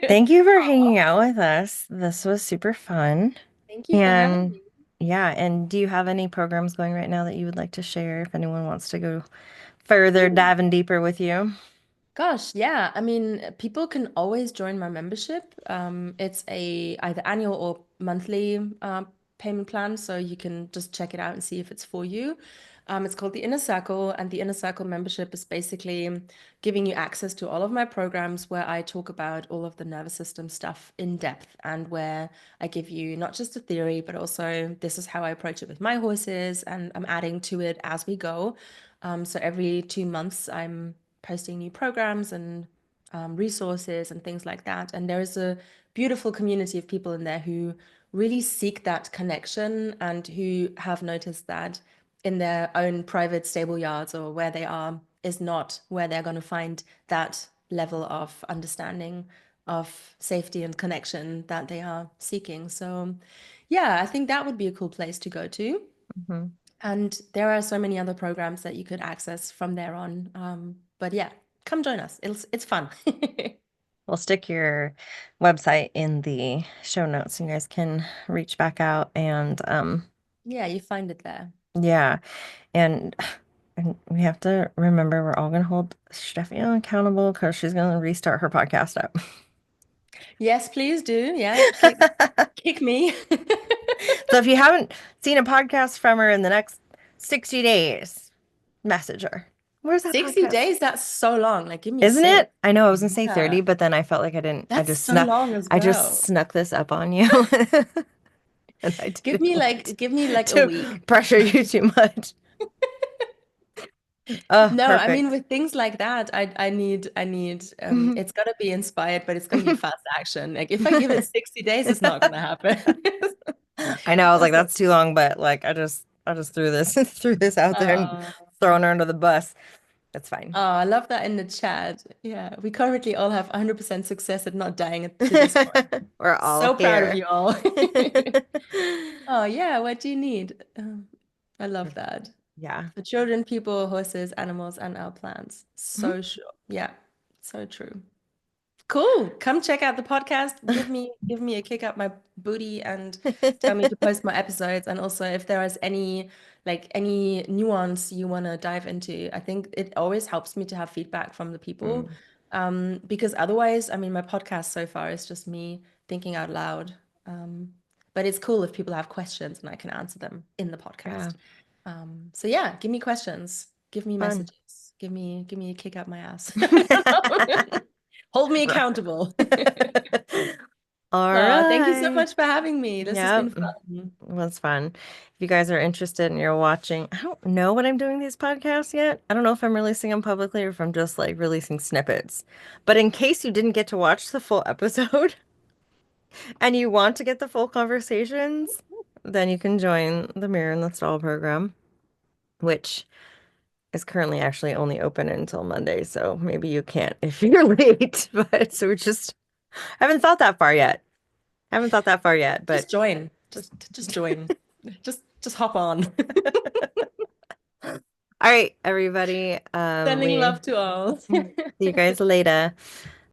Thank you for Aw, hanging out with us. This was super fun. thank you for having And me. yeah, and do you have any programs going right now that you would like to share if anyone wants to go further, diving deeper with you? Gosh, yeah. I mean, people can always join my membership. It's a either annual or monthly payment plan, so you can just check it out and see if it's for you. It's called the Inner Circle, and the Inner Circle membership is basically giving you access to all of my programs where I talk about all of the nervous system stuff in depth, and where I give you not just a theory, but also this is how I approach it with my horses, and I'm adding to it as we go. So every 2 months, I'm posting new programs and resources and things like that. And there is a beautiful community of people in there who really seek that connection and who have noticed that in their own private stable yards or where they are is not where they're going to find that level of understanding of safety and connection that they are seeking. So, yeah, I think that would be a cool place to go to. Hmm. And there are so many other programs that you could access from there on. But yeah, come join us. It's fun. We'll stick your website in the show notes and you guys can reach back out and Yeah, you find it there. yeah, and and we have to remember we're all gonna hold Steffi accountable because she's gonna restart her podcast up. Yes, please do. Yeah, kick me. So if you haven't seen a podcast from her in the next 60 days, message her. Where's that 60 podcast? days, that's so long. Like, give me Isn't six. it? I know I was gonna say Yeah, 30, but then I felt like that's so long as I just well. snuck this up on you. And I didn't want Give me like a to week. pressure you too much. Oh, No, I mean perfect. with things like that, I need I it's gotta be inspired, but it's gonna be fast action. Like if I give it 60 days, it's not gonna happen. know, I was like, So, that's too long, but like I just threw this threw this out there and uh, throwing her under the bus. That's fine. oh, I love that in the chat. Yeah, we currently all have 100% success at not dying to this point. We're all So proud of here. you all. Oh, yeah, what do you need? I love that. Yeah. For children, people, horses, animals, and our plants. Mhm. So sure. Yeah, so true. Cool. Come check out the podcast. Give me a kick up my booty and tell me to post more episodes. And also if there is any nuance you want to dive into, I think it always helps me to have feedback from the people. Mm. Because otherwise, I mean, my podcast so far is just me thinking out loud. Um, but it's cool if people have questions and I can answer them in the Yeah, podcast. So yeah, give me questions, give me fun. messages, give me a kick up my ass. Hold me accountable. All Thank you so right. much for having me. This has been Yep. fun. It was fun. If you guys are interested and you're watching, I don't know what I'm doing these podcasts yet. I don't know if I'm releasing them publicly or if I'm just like releasing snippets. But in case you didn't get to watch the full episode and you want to get the full conversations, then you can join the Mirror and the Stall program, which is currently actually only open until Monday. So maybe you can't if you're late. But so we just haven't thought that far yet. Haven't thought that far yet, but Just join. Just join. Just hop on. all right, everybody. Sending We love to all. see you guys later.